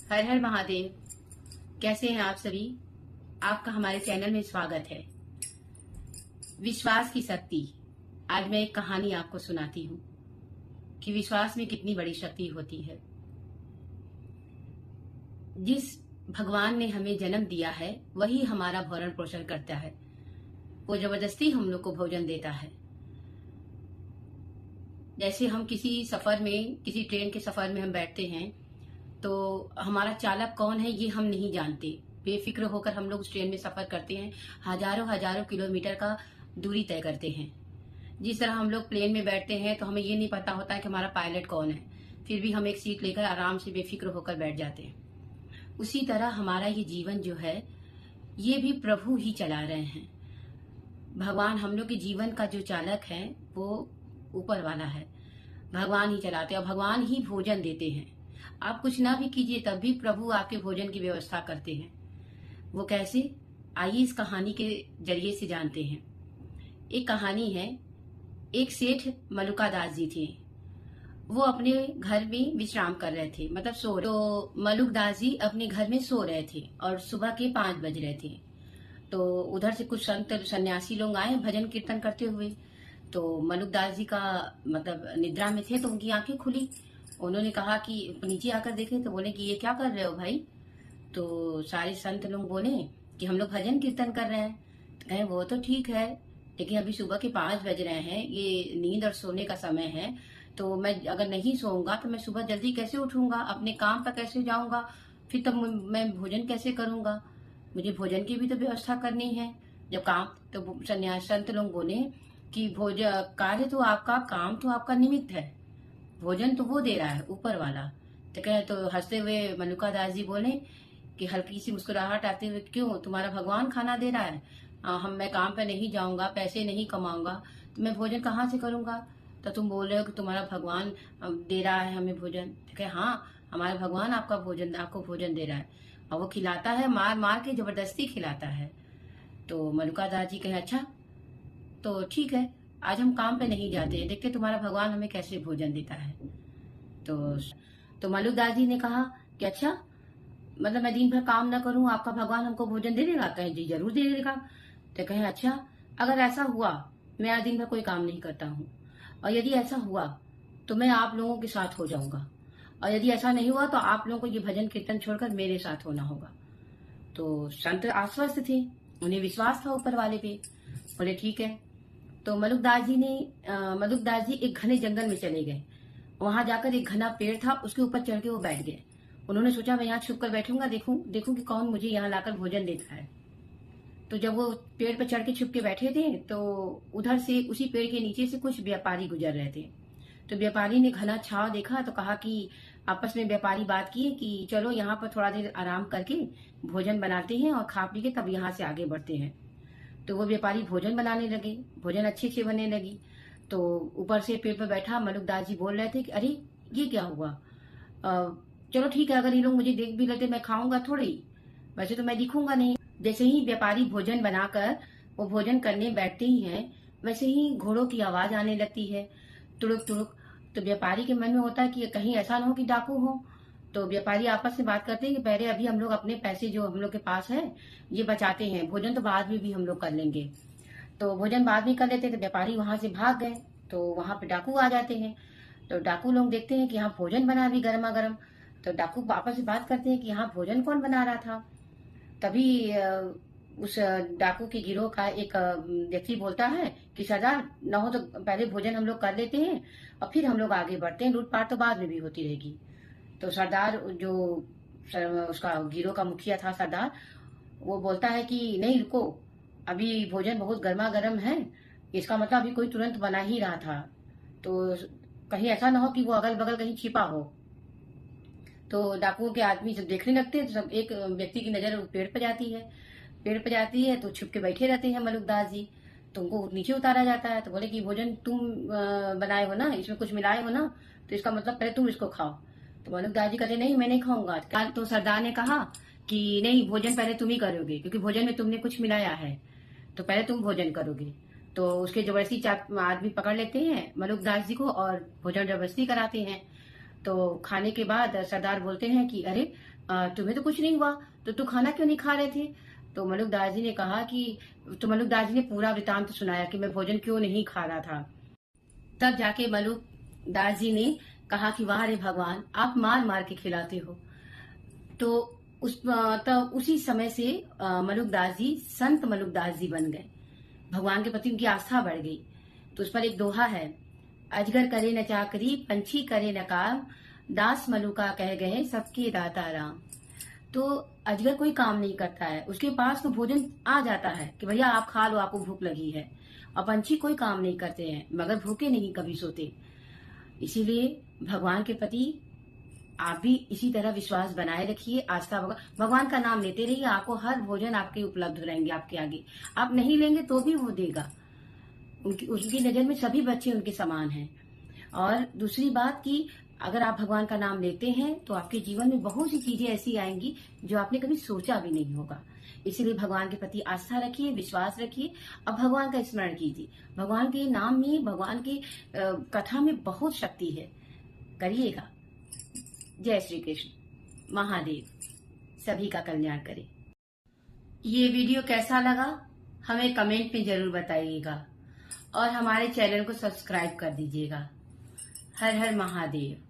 हर हर महादेव। कैसे हैं आप सभी? आपका हमारे चैनल में स्वागत है। विश्वास की शक्ति। आज मैं एक कहानी आपको सुनाती हूँ कि विश्वास में कितनी बड़ी शक्ति होती है। जिस भगवान ने हमें जन्म दिया है वही हमारा भरण पोषण करता है। वो जबरदस्ती हम लोग को भोजन देता है। जैसे हम किसी सफर में, किसी ट्रेन के सफर में हम बैठते हैं तो हमारा चालक कौन है ये हम नहीं जानते। बेफिक्र होकर हम लोग उस ट्रेन में सफर करते हैं। हजारों हजारों किलोमीटर का दूरी तय करते हैं। जिस तरह हम लोग प्लेन में बैठते हैं तो हमें ये नहीं पता होता है कि हमारा पायलट कौन है, फिर भी हम एक सीट लेकर आराम से बेफिक्र होकर बैठ जाते हैं। उसी तरह हमारा ये जीवन जो है ये भी प्रभु ही चला रहे हैं। भगवान हम लोग के जीवन का जो चालक है वो ऊपर वाला है। भगवान ही चलाते हैं और भगवान ही भोजन देते हैं। आप कुछ ना भी कीजिए तब भी प्रभु आपके भोजन की व्यवस्था करते हैं। वो कैसे? आइए इस कहानी के जरिए से जानते हैं। एक कहानी है। एक सेठ मलुकादास जी थे। वो अपने घर में विश्राम कर रहे थे, मतलब सो रहे। तो मलुकदास जी अपने घर में सो रहे थे और सुबह के 5 बज रहे थे। तो उधर से कुछ संत सन्यासी लोग आए भजन कीर्तन करते हुए। तो मलुकदास जी का मतलब निद्रा में थे तो उनकी आंखें खुली। उन्होंने कहा कि नीचे आकर देखे तो बोले कि ये क्या कर रहे हो भाई? तो सारे संत लोग बोले कि हम लोग भजन कीर्तन कर रहे हैं। तो कहे वो तो ठीक है, लेकिन अभी सुबह के 5 बज रहे हैं, ये नींद और सोने का समय है। तो मैं अगर नहीं सोऊंगा तो मैं सुबह जल्दी कैसे उठूंगा, अपने काम पर कैसे जाऊंगा, फिर तब मैं भोजन कैसे करूंगा? मुझे भोजन की भी तो व्यवस्था करनी है। जब काम तो सन्यास संत लोग बोले कि भोजन कार्य तो आपका, काम तो आपका निमित्त है, भोजन तो वो दे रहा है ऊपर वाला। तो कहे तो हंसते हुए मलुकादास जी बोले कि हल्की सी मुस्कुराहट आते हुए, क्यों, तुम्हारा भगवान खाना दे रहा है? मैं काम पे नहीं जाऊंगा, पैसे नहीं कमाऊंगा तो मैं भोजन कहाँ से करूंगा? तो तुम बोल रहे हो कि तुम्हारा भगवान दे रहा है हमें भोजन। तो कहे हाँ, हमारा भगवान आपका भोजन, आपको भोजन दे रहा है और वो खिलाता है, मार मार के जबरदस्ती खिलाता है। तो मलुकादास जी कहे अच्छा तो ठीक है, आज हम काम पे नहीं जाते, देखते तुम्हारा भगवान हमें कैसे भोजन देता है। तो तो मलुकदास जी ने कहा कि अच्छा, मतलब मैं दिन भर काम न करूं, आपका भगवान हमको भोजन दे देगा? कहे जी जरूर दे देगा। तो कहे अच्छा, अगर ऐसा हुआ, मैं आज दिन भर कोई काम नहीं करता हूँ और यदि ऐसा हुआ तो मैं आप लोगों के साथ हो जाऊंगा, और यदि ऐसा नहीं हुआ तो आप लोगों को ये भजन कीर्तन छोड़कर मेरे साथ होना होगा। तो संत आश्वस्त थे, उन्हें विश्वास था ऊपर वाले पे। बोले ठीक है। तो मलुकदास जी एक घने जंगल में चले गए। वहां जाकर एक घना पेड़ था, उसके ऊपर चढ़ के वो बैठ गए। उन्होंने सोचा मैं यहाँ छुप कर बैठूंगा, देखूं देखूं कि कौन मुझे यहाँ लाकर भोजन देता है। तो जब वो पेड़ पर चढ़ के छुप के बैठे थे तो उधर से, उसी पेड़ के नीचे से कुछ व्यापारी गुजर रहे थे। तो व्यापारी ने घना छाव देखा तो कहा कि, आपस में व्यापारी बात किए कि चलो यहाँ पर थोड़ा देर आराम करके भोजन बनाते हैं और खा पी के तब यहाँ से आगे बढ़ते हैं। तो वो व्यापारी भोजन बनाने लगे, भोजन अच्छे से बनने लगी। तो ऊपर से पेड़ पर बैठा मलुकदास जी बोल रहे थे कि अरे ये क्या हुआ? चलो ठीक है, अगर ये लोग मुझे देख भी लेते मैं खाऊंगा थोड़ी, वैसे तो मैं दिखूंगा नहीं। जैसे ही व्यापारी भोजन बनाकर वो भोजन करने बैठते ही हैं, वैसे ही घोड़ों की आवाज आने लगती है, तुड़ुक तुड़ुक। तो व्यापारी के मन में होता है कि कहीं ऐसा ना हो कि डाकू हो। तो व्यापारी आपस में बात करते हैं कि पहले अभी हम लोग अपने पैसे जो हम लोग के पास है ये बचाते हैं, भोजन तो बाद में भी हम लोग कर लेंगे। तो भोजन बाद में कर लेते, तो व्यापारी वहां से भाग गए। तो वहां पे डाकू आ जाते हैं। तो डाकू लोग देखते हैं कि यहाँ भोजन बना भी गर्मा गर्म। तो डाकू आपस में बात करते हैं कि यहाँ भोजन कौन बना रहा था। तभी उस डाकू के गिरोह का एक व्यक्ति बोलता है कि सरदार, न हो तो पहले भोजन हम लोग कर लेते हैं और फिर हम लोग आगे बढ़ते हैं, लूटपाट तो बाद में भी होती रहेगी। तो सरदार, जो उसका गिरोह का मुखिया था सरदार, वो बोलता है कि नहीं रुको, अभी भोजन बहुत गर्मा गर्म है, इसका मतलब अभी कोई तुरंत बना ही रहा था, तो कहीं ऐसा ना हो कि वो अगल बगल कहीं छिपा हो। तो डाकुओं के आदमी जब देखने लगते हैं तो सब, एक व्यक्ति की नजर पेड़ पर जाती है। पेड़ पर जाती है तो छुप के बैठे रहते हैं मलुकदास जी। तो उनको नीचे उतारा जाता है। तो बोले कि भोजन तुम बनाए हो ना, इसमें कुछ मिलाए हो ना, तो इसका मतलब पहले तुम इसको खाओ। तो मलुकदास जी कहते नहीं मैं नहीं खाऊंगा। तो सरदार ने कहा कि नहीं, भोजन पहले तुम ही करोगे, क्योंकि भोजन में तुमने कुछ मिलाया है, तो पहले तुम भोजन करोगे। तो उसके जबरदस्ती 4 आदमी पकड़ लेते हैं मलुकदास जी को और भोजन जबरदस्ती कराते हैं। तो खाने के बाद सरदार बोलते हैं कि अरे तुम्हें तो कुछ नहीं हुआ, तो तू खाना क्यों नहीं खा रहे थे? तो मलुकदास जी ने कहा कि मलुकदास जी ने पूरा वृतांत सुनाया कि मैं भोजन क्यों नहीं खा रहा था। तब जाके मलुकदास जी ने कहा कि वाह रे भगवान, आप मार मार के खिलाते हो। तो तब उसी समय से मलुकदास जी संत मलुकदास जी बन गए। भगवान के प्रति उनकी आस्था बढ़ गई। तो उस पर एक दोहा है, अजगर करे न चाकरी, पंछी करे न काम, दास मलुका कह गए सबके दाता राम। तो अजगर कोई काम नहीं करता है, उसके पास तो भोजन आ जाता है कि भैया आप खा लो, आपको भूख लगी है। और पंछी कोई काम नहीं करते हैं, मगर भूखे नहीं कभी सोते। इसीलिए भगवान के प्रति आप भी इसी तरह विश्वास बनाए रखिए, आस्था भगवान का नाम लेते रहिए, आपको हर भोजन आपके उपलब्ध रहेंगे आपके आगे। आप नहीं लेंगे तो भी वो देगा। उनकी नजर में सभी बच्चे उनके समान हैं। और दूसरी बात कि अगर आप भगवान का नाम लेते हैं तो आपके जीवन में बहुत सी चीजें ऐसी आएंगी जो आपने कभी सोचा भी नहीं होगा। इसीलिए भगवान के प्रति आस्था रखिए, विश्वास रखिए और भगवान का स्मरण कीजिए। भगवान के नाम में, भगवान की कथा में बहुत शक्ति है। करिएगा। जय श्री कृष्ण। महादेव सभी का कल्याण करे। ये वीडियो कैसा लगा हमें कमेंट में जरूर बताइएगा और हमारे चैनल को सब्सक्राइब कर दीजिएगा। हर हर महादेव।